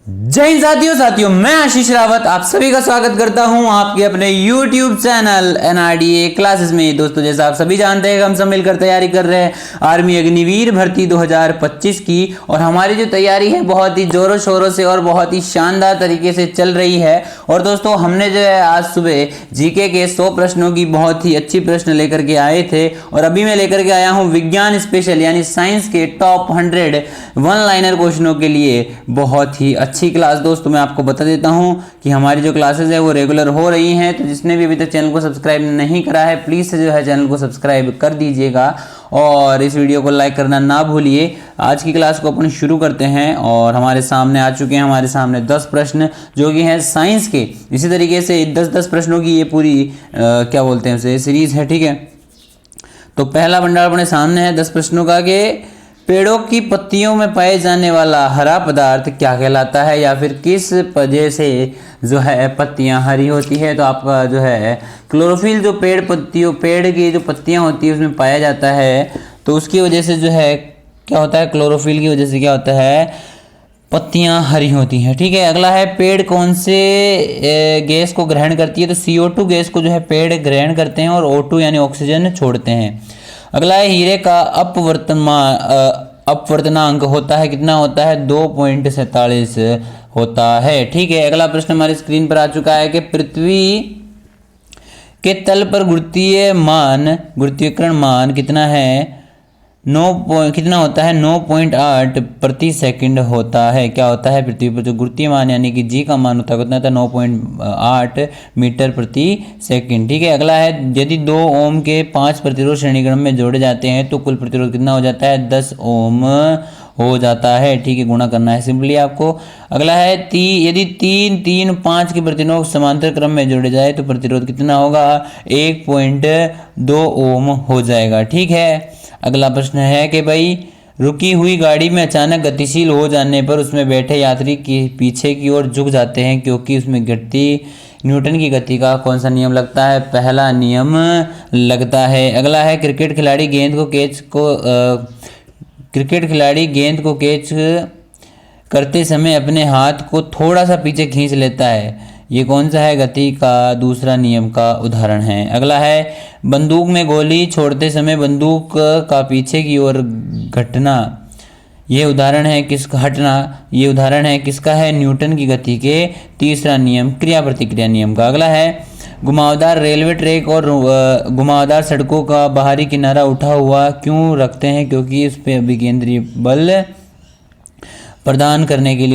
जय हिंद साथियों मैं आशीष रावत आप सभी का स्वागत करता हूं आपके अपने YouTube चैनल NRDA क्लासेस में। दोस्तों जैसा आप सभी जानते हैं हम सब मिलकर तैयारी कर रहे हैं आर्मी अग्निवीर भर्ती 2025 की, और हमारी जो तैयारी है बहुत ही जोरों शोरों से और बहुत ही शानदार तरीके से चल रही है। और दोस्तों हमने जो है आज सुबह जीके के 100 प्रश्नों की बहुत ही अच्छी प्रश्न लेकर के आए थे, और अभी मैं लेकर के आया हूँ विज्ञान स्पेशल यानी साइंस के टॉप 100 वन लाइनर क्वेश्चनों के लिए बहुत ही अच्छी क्लास। दोस्तों मैं आपको बता देता हूं कि हमारी जो क्लासेस है वो रेगुलर हो रही हैं, तो जिसने भी अभी तक चैनल को सब्सक्राइब नहीं करा है प्लीज़ जो है चैनल को सब्सक्राइब कर दीजिएगा और इस वीडियो को लाइक करना ना भूलिए। आज की क्लास को अपन शुरू करते हैं और हमारे सामने आ चुके हैं हमारे सामने 10 प्रश्न जो कि हैं साइंस के। इसी तरीके से 10-10 प्रश्नों की ये पूरी क्या बोलते हैं उसे सीरीज है, ठीक है। तो पहला भंडार अपने सामने है 10 प्रश्नों का कि पेड़ों की पत्तियों में पाए जाने वाला हरा पदार्थ क्या कहलाता है, या फिर किस वजह से जो है पत्तियां हरी होती है। तो आपका जो है क्लोरोफिल जो पेड़ की जो पत्तियां होती है उसमें पाया जाता है, तो उसकी वजह से जो है क्या होता है, क्लोरोफिल की वजह से क्या होता है, पत्तियां हरी होती हैं, ठीक है। अगला है पेड़ कौन से गैस को ग्रहण करती है। तो CO2 गैस को जो है पेड़ ग्रहण करते हैं और O2 यानी ऑक्सीजन छोड़ते हैं। अगला है हीरे का अपवर्तनांक होता है, कितना होता है, 2.47 होता है, ठीक है। अगला प्रश्न हमारी स्क्रीन पर आ चुका है कि पृथ्वी के तल पर गुरुत्वीकरण मान कितना है, कितना होता है, 9.8 प्रति सेकंड होता है। क्या होता है, पृथ्वी पर जो गुरुत्वीय मान यानी कि जी का मान होता है कितना होता है, 9.8 मीटर प्रति सेकंड, ठीक है। अगला है यदि 2 ओम के 5 प्रतिरोध श्रेणीक्रम में जोड़े जाते हैं तो कुल प्रतिरोध कितना हो जाता है, 10 ओम हो जाता है, ठीक है। गुणा करना है सिंपली आपको। अगला है यदि 3-3-5 के प्रतिरोध समांतर क्रम में जोड़े जाए तो प्रतिरोध कितना होगा, 1.2 ओम हो जाएगा, ठीक है। अगला प्रश्न है कि भाई रुकी हुई गाड़ी में अचानक गतिशील हो जाने पर उसमें बैठे यात्री की पीछे की ओर झुक जाते हैं क्योंकि उसमें न्यूटन की गति का कौन सा नियम लगता है, पहला नियम लगता है। अगला है क्रिकेट खिलाड़ी गेंद को कैच करते समय अपने हाथ को थोड़ा सा पीछे खींच लेता है, ये कौन सा है, गति का दूसरा नियम का उदाहरण है। अगला है बंदूक में गोली छोड़ते समय बंदूक का पीछे की ओर हटना, ये उदाहरण है किसका है, न्यूटन की गति के तीसरा नियम क्रिया प्रतिक्रिया नियम का। अगला है घुमावदार रेलवे ट्रैक और घुमावदार सड़कों का बाहरी किनारा उठा हुआ क्यों रखते हैं, क्योंकि उस पर अभिकेंद्री बल प्रदान करने के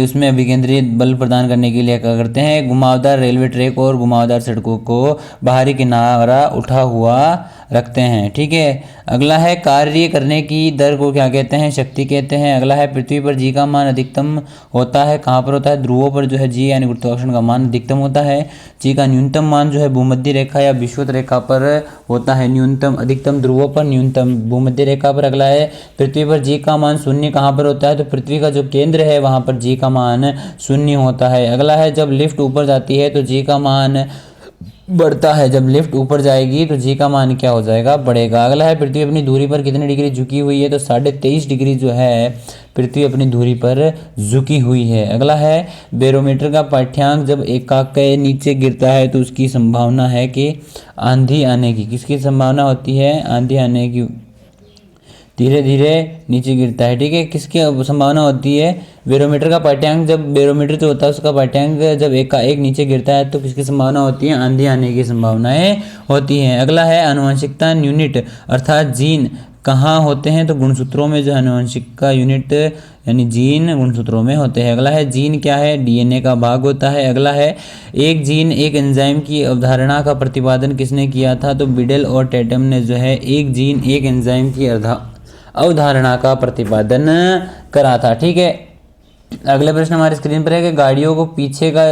लिए क्या करते हैं, घुमावदार रेलवे ट्रैक और घुमावदार सड़कों को बाहरी किनारा उठा हुआ रखते हैं, ठीक है। अगला है कार्य करने की दर को क्या कहते हैं, शक्ति कहते हैं। अगला है पृथ्वी पर जी का मान अधिकतम होता है कहाँ पर होता है, ध्रुवों पर जो है जी यानी गुरुत्वाकर्षण का मान अधिकतम होता है। जी का न्यूनतम मान जो है भूमध्य रेखा या विषुवत रेखा पर होता है, अधिकतम ध्रुवों पर, न्यूनतम भूमध्य रेखा पर। अगला है पृथ्वी पर जी का मान शून्य कहाँ पर होता है, तो पृथ्वी का जो केंद्र है वहाँ पर जी का मान शून्य होता है। अगला है जब लिफ्ट ऊपर जाती है तो जी का मान बढ़ता है, जब लिफ्ट ऊपर जाएगी तो जी का मान क्या हो जाएगा, बढ़ेगा। अगला है पृथ्वी अपनी धुरी पर कितनी डिग्री झुकी हुई है, तो 23.5 डिग्री जो है पृथ्वी अपनी धुरी पर झुकी हुई है। अगला है बैरोमीटर का पाठ्यांक जब एकाक के नीचे गिरता है तो उसकी संभावना है कि आंधी आने की, किसकी संभावना होती है, आंधी आने की, धीरे धीरे नीचे गिरता है, ठीक है। किसकी संभावना होती है, बैरोमीटर का पाठ्यांक, जब बैरोमीटर जो होता है उसका पाठ्यांक जब एक नीचे गिरता है तो किसकी संभावना होती है, आंधी आने की संभावनाएं होती हैं। अगला है आनुवंशिकता यूनिट अर्थात जीन कहाँ होते हैं, तो गुणसूत्रों में जो आनुवंशिक का यूनिट यानी जीन गुणसूत्रों में होते हैं। अगला है जीन क्या है, DNA का भाग होता है। अगला है एक जीन एक एंजाइम की अवधारणा का प्रतिपादन किसने किया था, तो बिडेल और टेटम ने जो है एक जीन एक एंजाइम की अवधारणा का प्रतिपादन करा था, ठीक है। अगला प्रश्न हमारी स्क्रीन पर है कि गाड़ियों को पीछे का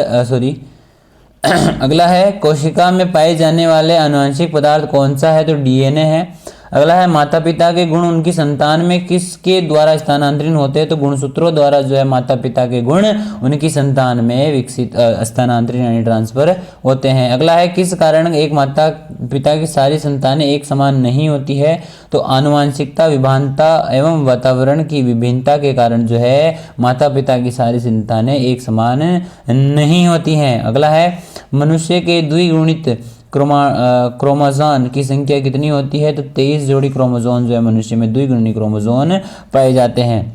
अगला है कोशिका में पाए जाने वाले आनुवंशिक पदार्थ कौन सा है, तो DNA है। अगला है माता पिता के गुण उनकी संतान में किसके द्वारा स्थानांतरित होते हैं, तो गुणसूत्रों द्वारा जो है माता पिता के गुण उनकी संतान में विकसित स्थानांतरित यानी ट्रांसफर होते हैं। अगला है किस कारण एक माता पिता की सारी संतानें एक समान नहीं होती है, तो आनुवंशिकता, विभाजनता एवं वातावरण की विभिन्नता के कारण जो है माता पिता की सारी संतानें एक समान नहीं होती हैं। अगला है मनुष्य के द्विगुणित क्रोमोसोम की संख्या कितनी होती है, तो 23 जोड़ी क्रोमोसोम जो है मनुष्य में द्विगुणित क्रोमोसोम पाए जाते हैं।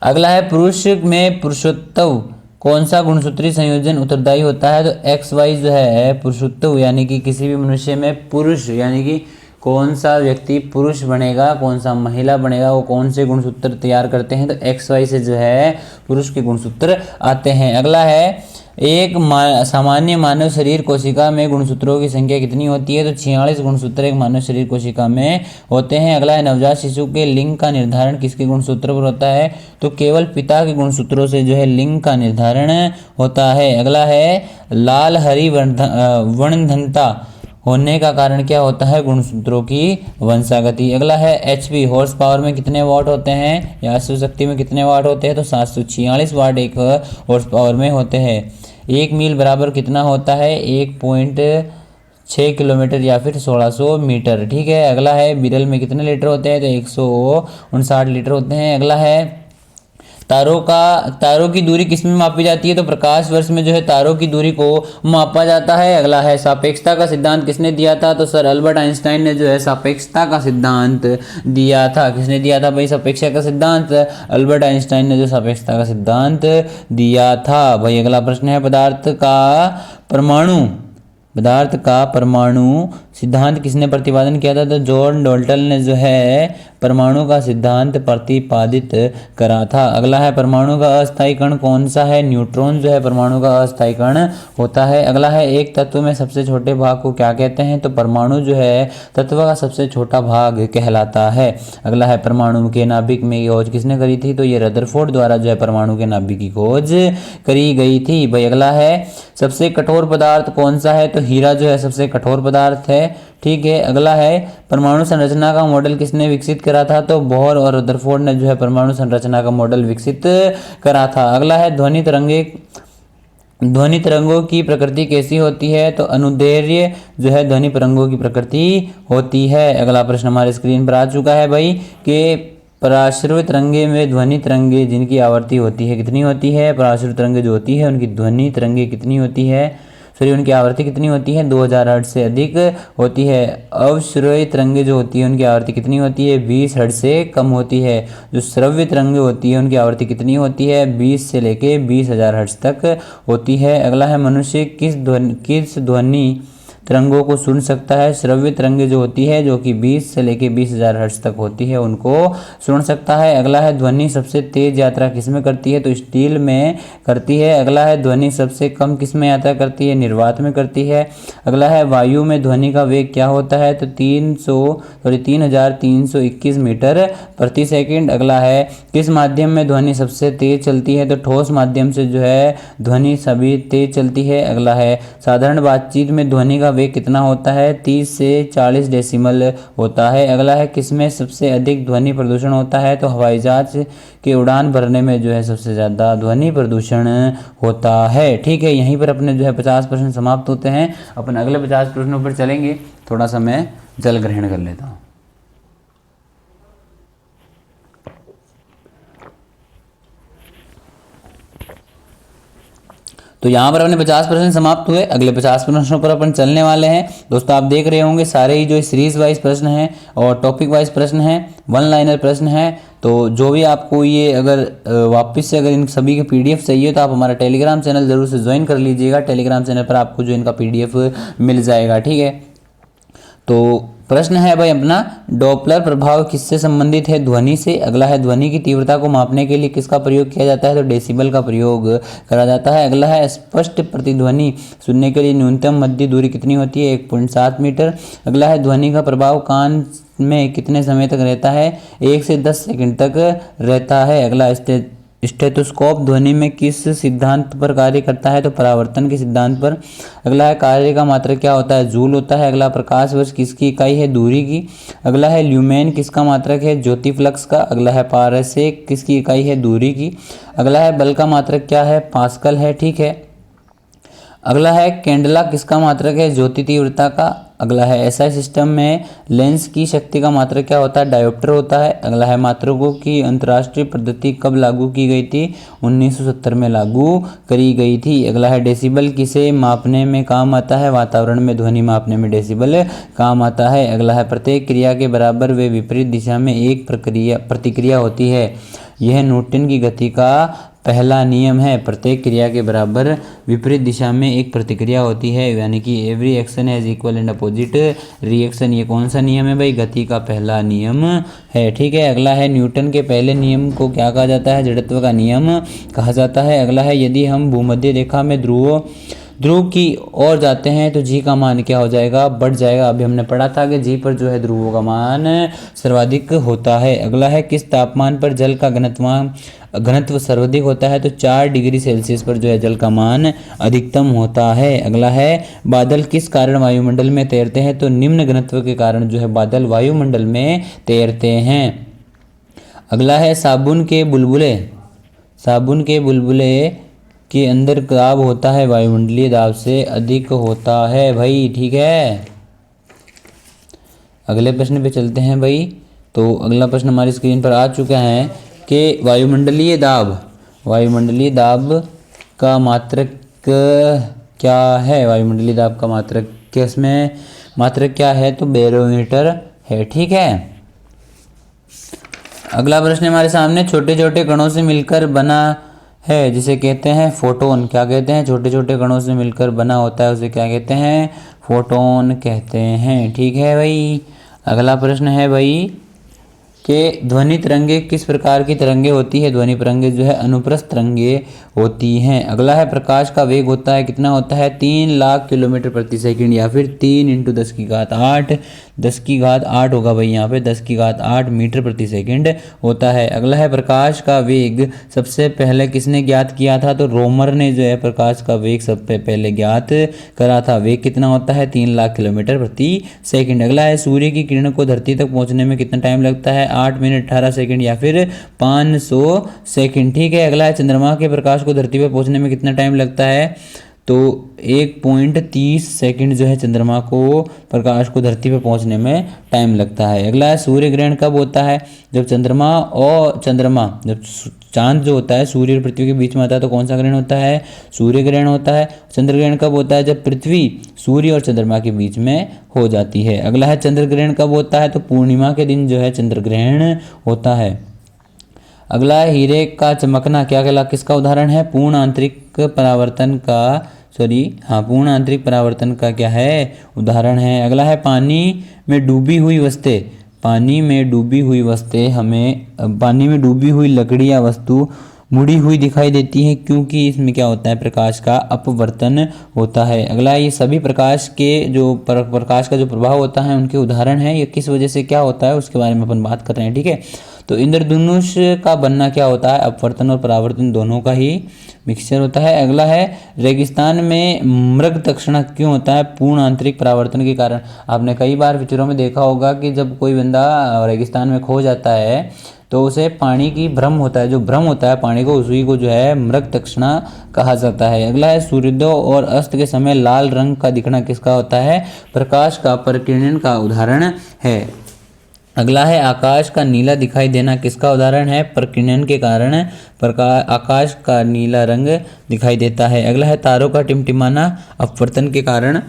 अगला है पुरुष में पुरुषत्व कौन सा गुणसूत्री संयोजन उत्तरदायी होता है, तो XY जो है पुरुषत्व यानी कि किसी भी मनुष्य में पुरुष यानी कि कौन सा व्यक्ति पुरुष बनेगा, कौन सा महिला बनेगा, वो कौन से गुणसूत्र तैयार करते हैं, तो XY से जो है पुरुष के गुणसूत्र आते हैं। अगला है एक सामान्य मानव शरीर कोशिका में गुणसूत्रों की संख्या कितनी होती है, तो 46 गुणसूत्र एक मानव शरीर कोशिका में होते हैं। अगला है नवजात शिशु के लिंग का निर्धारण किसके गुणसूत्र पर होता है, तो केवल पिता के गुणसूत्रों से जो है लिंग का निर्धारण होता है। अगला है लाल हरी वर्णधनता होने का कारण क्या होता है, गुणसूत्रों की वंशागति। अगला है HP हॉर्स पावर में कितने वाट होते हैं या अश्व शक्ति में कितने वाट होते हैं, तो 746 वाट एक हॉर्स पावर में होते हैं। 1 मील बराबर कितना होता है, 1.6 किलोमीटर या फिर 1600 मीटर। ठीक है। अगला है बिरल में कितने लीटर होते हैं, तो 159 लीटर होते हैं। अगला है तारों की दूरी किस में मापी जाती है, तो प्रकाश वर्ष में जो है तारों की दूरी को मापा जाता है। अगला है सापेक्षता का सिद्धांत किसने दिया था, तो सर अल्बर्ट आइंस्टाइन ने जो है सापेक्षता का सिद्धांत दिया था। किसने दिया था भाई सापेक्षता का सिद्धांत, अल्बर्ट आइंस्टाइन ने जो सापेक्षता का सिद्धांत दिया था। भाई अगला प्रश्न है पदार्थ का परमाणु सिद्धांत किसने प्रतिपादन किया था, तो जॉन डाल्टन ने जो है परमाणु का सिद्धांत प्रतिपादित करा था। अगला है परमाणु का अस्थायी कण कौन सा है, न्यूट्रॉन जो है परमाणु का अस्थायी कण होता है। अगला है एक तत्व में सबसे छोटे भाग को क्या कहते हैं, तो परमाणु जो है तत्व का सबसे छोटा भाग कहलाता है। अगला है परमाणु के नाभिक में खोज किसने करी थी, तो ये रदरफोर्ड द्वारा जो है परमाणु के नाभिक की खोज करी गई थी। भाई अगला है सबसे कठोर पदार्थ कौन सा है, तो हीरा जो है सबसे कठोर पदार्थ है। ठीक है। अगला है परमाणु संरचना का मॉडल किसने विकसित करा था, तो बोहर और रदरफोर्ड ने जो है परमाणु संरचना का मॉडल विकसित करा था। अगला है ध्वनि तरंगों की प्रकृति कैसी होती है, तो अनुदैर्घ्य जो है ध्वनि तरंगों की प्रकृति होती है। अगला प्रश्न हमारे स्क्रीन पर आ चुका है भाई कि पराश्रय तरंगे में ध्वनि तरंगे जिनकी आवृत्ति होती है कितनी होती है, पराश्रय तरंगे जो होती है उनकी ध्वनि तरंगे कितनी होती है, उनकी आवृत्ति कितनी होती है, 2000 हर्ट्ज से अधिक होती है। अवश्रव्य तरंगे जो होती है उनकी आवृत्ति कितनी होती है, 20 हर्ट्ज से कम होती है। जो श्रव्य तरंगे होती है उनकी आवृत्ति कितनी होती है, 20 से लेके 20,000 हर्ट्ज तक होती है। अगला है मनुष्य किस ध्वनि तरंगों को सुन सकता है, श्रव्य तरंगे जो होती है जो कि 20 से लेके 20,000 हर्ट्ज तक होती है उनको सुन सकता है। अगला है ध्वनि सबसे तेज यात्रा किस में करती है, तो स्टील में करती है। अगला है ध्वनि सबसे कम किस में यात्रा करती है, निर्वात में करती है। अगला है वायु में ध्वनि का वेग क्या होता है, तो 3321 मीटर प्रति सेकेंड। अगला है किस माध्यम में ध्वनि सबसे तेज चलती है, तो ठोस माध्यम से जो है ध्वनि सभी तेज चलती है। अगला है साधारण बातचीत में ध्वनि का वेग कितना होता है, 30 से 40 डेसिमल होता है। अगला है किसमें सबसे अधिक ध्वनि प्रदूषण होता है, तो हवाई जहाज के उड़ान भरने में जो है सबसे ज़्यादा ध्वनि प्रदूषण होता है। ठीक है। यहीं पर अपने जो है 50 प्रश्न समाप्त होते हैं। अपन अगले 50 प्रश्नों पर चलेंगे। थोड़ा सा मैं जल ग्रहण कर लेता हूँ। तो यहाँ पर अपने 50 प्रश्न समाप्त हुए। अगले 50 प्रश्नों पर अपन चलने वाले हैं। दोस्तों आप देख रहे होंगे सारे ही जो सीरीज वाइज प्रश्न हैं और टॉपिक वाइज प्रश्न हैं, वन लाइनर प्रश्न हैं। तो जो भी आपको ये अगर वापस से अगर इन सभी के PDF चाहिए तो आप हमारा टेलीग्राम चैनल ज़रूर से ज्वाइन कर लीजिएगा। टेलीग्राम चैनल पर आपको जो इनका PDF मिल जाएगा। ठीक है। तो प्रश्न है भाई अपना, डॉपलर प्रभाव किससे संबंधित है, ध्वनि से। अगला है ध्वनि की तीव्रता को मापने के लिए किसका प्रयोग किया जाता है, तो डेसिबल का प्रयोग करा जाता है। अगला है स्पष्ट प्रतिध्वनि सुनने के लिए न्यूनतम मध्य दूरी कितनी होती है, 1.7 मीटर। अगला है ध्वनि का प्रभाव कान में कितने समय तक रहता है, 1 से 10 सेकंड तक रहता है। अगला स्टेथोस्कोप ध्वनि में किस सिद्धांत पर कार्य करता है? तो परावर्तन के सिद्धांत पर। अगला है कार्य का मात्रक क्या होता है? जूल होता है। अगला प्रकाश वर्ष किसकी इकाई है? दूरी की। अगला है ल्यूमेन किसका मात्रक है? ज्योति फ्लक्स का। अगला है पारसेक किसकी इकाई है? दूरी की। अगला है बल का मात्रक क्या है? पास्कल है। ठीक है। अगला है कैंडला किसका मात्रक है? ज्योति तीव्रता का। अगला है एसआई सिस्टम में लेंस की शक्ति का मात्रक क्या होता है? डायोप्टर होता है। अगला है मात्रकों की अंतर्राष्ट्रीय पद्धति कब लागू की गई थी? 1970 में लागू करी गई थी। अगला है डेसिबल किसे मापने में काम आता है? वातावरण में ध्वनि मापने में डेसिबल काम आता है। अगला है प्रत्येक क्रिया के बराबर व विपरीत दिशा में एक प्रतिक्रिया होती है। यह न्यूटन की गति का पहला नियम है। प्रत्येक क्रिया के बराबर विपरीत दिशा में एक प्रतिक्रिया होती है, यानी कि every action has equal and opposite reaction. ये कौन सा नियम है भाई? गति का पहला नियम है। ठीक है। अगला है न्यूटन के पहले नियम को क्या कहा जाता है? जड़त्व का नियम कहा जाता है। अगला है यदि हम भूमध्य रेखा में ध्रुव की ओर जाते हैं तो जी का मान क्या हो जाएगा? बढ़ जाएगा। अभी हमने पढ़ा था कि जी पर जो है ध्रुवों का मान सर्वाधिक होता है। अगला है किस तापमान पर जल का घनत्व सर्वाधिक होता है? तो 4 डिग्री सेल्सियस पर जो है जल का मान अधिकतम होता है। अगला है बादल किस कारण वायुमंडल में तैरते हैं? तो निम्न घनत्व के कारण जो है बादल वायुमंडल में तैरते हैं। अगला है साबुन के बुलबुले के अंदर दाब होता है वायुमंडलीय दाब से अधिक होता है भाई। ठीक है। अगले प्रश्न पे चलते हैं भाई। तो अगला प्रश्न हमारी स्क्रीन पर आ चुका है कि वायुमंडलीय दाब का मात्रक क्या है? वायुमंडलीय दाब का मात्रक किसमें मात्रक क्या है? तो बैरोमीटर है। ठीक है। अगला प्रश्न हमारे सामने छोटे छोटे कणों से मिलकर बना है जिसे कहते हैं फोटोन। क्या कहते हैं? छोटे छोटे कणों से मिलकर बना होता है उसे क्या कहते हैं? फोटोन कहते हैं। ठीक है भाई। अगला प्रश्न है भाई कि ध्वनि तरंगे किस प्रकार की तरंगे होती है? ध्वनि तरंगे जो है अनुप्रस्थ तरंगे होती हैं। अगला है प्रकाश का वेग होता है कितना होता है? 3 लाख किलोमीटर प्रति सेकंड या फिर 3 × 10⁸ होगा भाई। यहाँ पे 10⁸ मीटर प्रति सेकंड होता है। अगला है प्रकाश का वेग सबसे पहले किसने ज्ञात किया था? तो रोमर ने जो है प्रकाश का वेग सबसे पहले ज्ञात करा था। वेग कितना होता है? 3 लाख किलोमीटर प्रति सेकंड। अगला है सूर्य की किरण को धरती तक पहुंचने में कितना टाइम लगता है? 8 मिनट 18 सेकंड या फिर 500 सेकंड। ठीक है। अगला है चंद्रमा के प्रकाश को धरती पर पहुंचने में कितना टाइम लगता है? तो 1.30 सेकंड जो है चंद्रमा को प्रकाश को धरती पर पहुंचने में टाइम लगता है। अगला है सूर्य ग्रहण कब होता है? जब जब चांद जो होता है सूर्य और पृथ्वी के बीच में आता है तो कौन सा ग्रहण होता है? सूर्य ग्रहण होता है। चंद्र ग्रहण कब होता है? जब पृथ्वी सूर्य और चंद्रमा के बीच में हो जाती है। अगला है चंद्र ग्रहण कब होता है? तो पूर्णिमा के दिन जो है चंद्र ग्रहण होता है। अगला है हीरे का चमकना किसका उदाहरण है? पूर्ण आंतरिक परावर्तन का क्या है? उदाहरण है। अगला है पानी में डूबी हुई लकड़ी या वस्तु मुड़ी हुई दिखाई देती है क्योंकि इसमें क्या होता है? प्रकाश का अपवर्तन होता है। अगला ये सभी प्रकाश का जो प्रभाव होता है उनके उदाहरण है। ये किस वजह से क्या होता है उसके बारे में अपन बात कर रहे हैं। ठीक है। तो इंद्रधनुष का बनना क्या होता है? अपवर्तन और परावर्तन दोनों का ही मिक्सचर होता है। अगला है रेगिस्तान में मृग तक्षण क्यों होता है? पूर्ण आंतरिक परावर्तन के कारण। आपने कई बार पिक्चरों में देखा होगा कि जब कोई बंदा रेगिस्तान में खो जाता है तो उसे पानी की भ्रम होता है, जो भ्रम होता है पानी को, उसी को जो है मृग तक्षणा कहा जाता है। अगला है सूर्योदय और अस्त के समय लाल रंग का दिखना किसका होता है? प्रकाश का परिकिरण का उदाहरण है। अगला है आकाश का नीला दिखाई देना किसका उदाहरण है? प्रकीर्णन के कारण आकाश का नीला रंग दिखाई देता है। अगला है तारों का टिमटिमाना अपवर्तन के कारण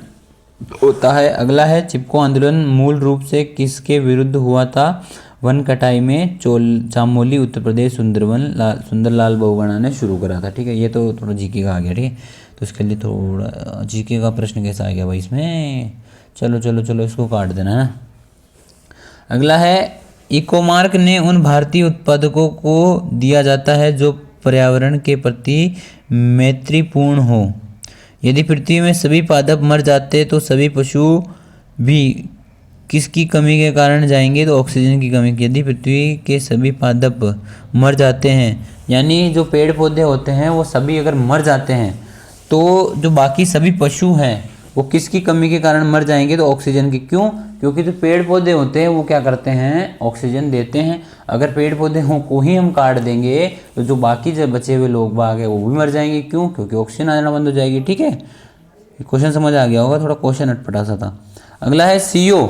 होता है। अगला है चिपको आंदोलन मूल रूप से किसके विरुद्ध हुआ था? वन कटाई में चामोली उत्तर प्रदेश सुंदरलाल बहुगुणा ने शुरू करा था। ठीक है। ये तो थोड़ा जीके का आ गया। ठीक है। तो इसके लिए थोड़ा जीके का प्रश्न कैसा आ गया भाई इसमें? चलो इसको काट देना है ना। अगला है इकोमार्क ने उन भारतीय उत्पादकों को दिया जाता है जो पर्यावरण के प्रति मैत्रीपूर्ण हो। यदि पृथ्वी में सभी पादप मर जाते तो सभी पशु भी किसकी कमी के कारण जाएंगे? तो ऑक्सीजन की कमी। यदि पृथ्वी के सभी पादप मर जाते हैं यानी जो पेड़ पौधे होते हैं वो सभी अगर मर जाते हैं तो जो बाकी सभी पशु हैं वो किसकी कमी के कारण मर जाएंगे, तो ऑक्सीजन की। क्यों? क्योंकि जो पेड़ पौधे होते हैं वो क्या करते हैं, ऑक्सीजन देते हैं। अगर पेड़ पौधे को ही हम काट देंगे तो जो बाकी जो बचे हुए लोग बाग है वो भी मर जाएंगे। क्यों? क्योंकि ऑक्सीजन आना बंद हो जाएगी। ठीक है, क्वेश्चन समझ आ गया होगा, थोड़ा क्वेश्चन अटपटा सा था। अगला है CO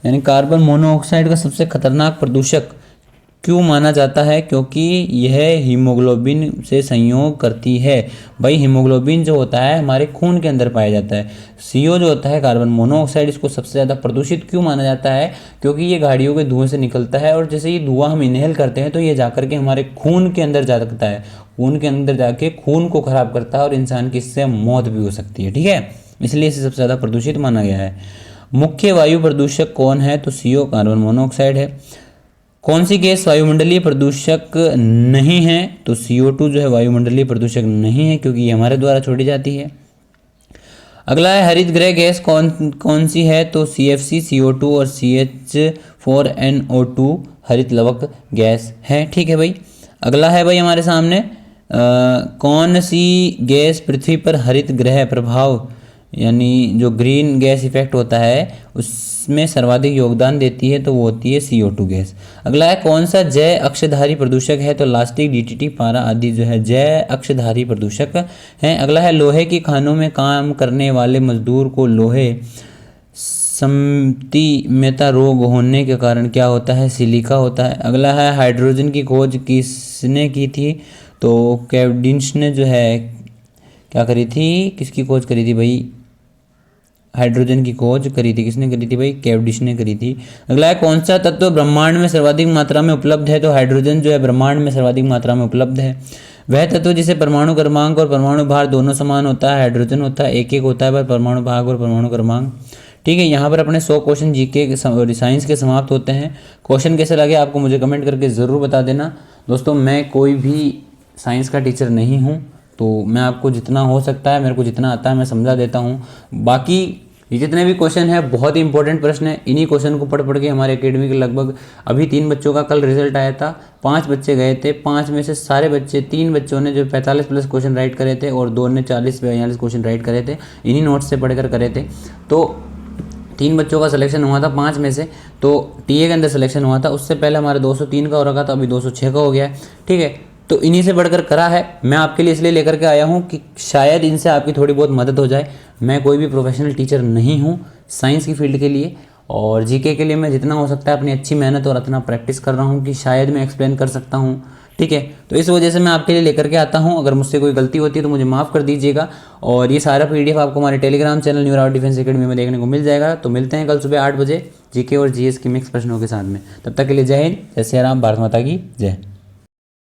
यानी कार्बन मोनोऑक्साइड का सबसे खतरनाक प्रदूषक क्यों माना जाता है? क्योंकि यह हीमोग्लोबिन से संयोग करती है। भाई हीमोग्लोबिन जो होता है हमारे खून के अंदर पाया जाता है। CO जो होता है कार्बन मोनोऑक्साइड, इसको सबसे ज़्यादा प्रदूषित क्यों माना जाता है? क्योंकि ये गाड़ियों के धुएं से निकलता है और जैसे ये धुआं हम इनहेल करते हैं तो ये जाकर के हमारे खून के अंदर जा सकता है, खून के अंदर जाके खून को खराब करता है और इंसान की इससे मौत भी हो सकती है। ठीक है, इसलिए इसे सबसे ज़्यादा प्रदूषित माना गया है। मुख्य वायु प्रदूषक कौन है? तो CO कार्बन मोनोऑक्साइड है। कौन सी गैस वायुमंडलीय प्रदूषक नहीं है? तो CO2 जो है वायुमंडलीय प्रदूषक नहीं है क्योंकि ये हमारे द्वारा छोड़ी जाती है। अगला है हरित गृह गैस कौन सी है? तो CFC, CO2 और CH4NO2 हरित लवक गैस है। ठीक है भाई। अगला है भाई हमारे सामने कौन सी गैस पृथ्वी पर हरित गृह प्रभाव यानी जो ग्रीन गैस इफेक्ट होता है उसमें सर्वाधिक योगदान देती है? तो वो होती है CO2 गैस। अगला है कौन सा जय अक्षधारी प्रदूषक है? तो लास्टिक, DDT, पारा आदि जो है जय अक्षधारी प्रदूषक हैं। अगला है लोहे की खानों में काम करने वाले मजदूर को लोहे संतिमेता रोग होने के कारण क्या होता है? सिलिका होता है। अगला है हाइड्रोजन की खोज किसने की थी? तो कैवेंडिश ने जो है क्या करी थी, किसकी खोज करी थी भाई? हाइड्रोजन की खोज करी थी, किसने करी थी भाई? कैवेंडिश ने करी थी। अगला है कौन सा तत्व ब्रह्मांड में सर्वाधिक मात्रा में उपलब्ध है? तो हाइड्रोजन जो है ब्रह्मांड में सर्वाधिक मात्रा में उपलब्ध है। वह तत्व जिसे परमाणु क्रमांक और परमाणु भार दोनों समान होता है हाइड्रोजन होता है, एक एक होता है पर परमाणु भाग और परमाणु क्रमांक। ठीक है, यहाँ पर अपने 100 क्वेश्चन GK साइंस के समाप्त होते हैं। क्वेश्चन कैसे लगे आपको मुझे कमेंट करके ज़रूर बता देना। दोस्तों मैं कोई भी साइंस का टीचर नहीं हूँ, तो मैं आपको जितना हो सकता है, मेरे को जितना आता है मैं समझा देता हूँ। बाकी ये जितने भी क्वेश्चन है बहुत ही इंपॉर्टेंट प्रश्न है। इन्हीं क्वेश्चन को पढ़ के हमारे एकेडमी के लगभग अभी 3 बच्चों का कल रिजल्ट आया था। 5 बच्चे गए थे, 5 में से सारे बच्चे 3 बच्चों ने जो 45+ क्वेश्चन राइट करे थे और 2 ने 40-42 क्वेश्चन राइट करे थे, इन्हीं नोट्स से पढ़कर करे थे। तो 3 बच्चों का सिलेक्शन हुआ था 5 में से, तो TA के अंदर सिलेक्शन हुआ था। उससे पहले हमारे 203 का हो रखा था, अभी 206 का हो गया है। ठीक है, तो इन्हीं से बढ़कर करा है। मैं आपके लिए इसलिए लेकर के आया हूँ कि शायद इनसे आपकी थोड़ी बहुत मदद हो जाए। मैं कोई भी प्रोफेशनल टीचर नहीं हूँ साइंस की फील्ड के लिए, और GK के लिए मैं जितना हो सकता है अपनी अच्छी मेहनत और इतना प्रैक्टिस कर रहा हूँ कि शायद मैं एक्सप्लेन कर सकता हूँ। ठीक है, तो इस वजह से मैं आपके लिए लेकर के आता हूँ। अगर मुझसे कोई गलती होती है तो मुझे माफ़ कर दीजिएगा। और ये सारा PDF आपको हमारे टेलीग्राम चैनल न्यू राउट डिफेंस एकेडमी में देखने को मिल जाएगा। तो मिलते हैं कल सुबह 8 बजे GK और GS की मिक्स प्रश्नों के साथ में। तब तक के लिए जय हिंद, जय श्री राम, भारत माता की जय।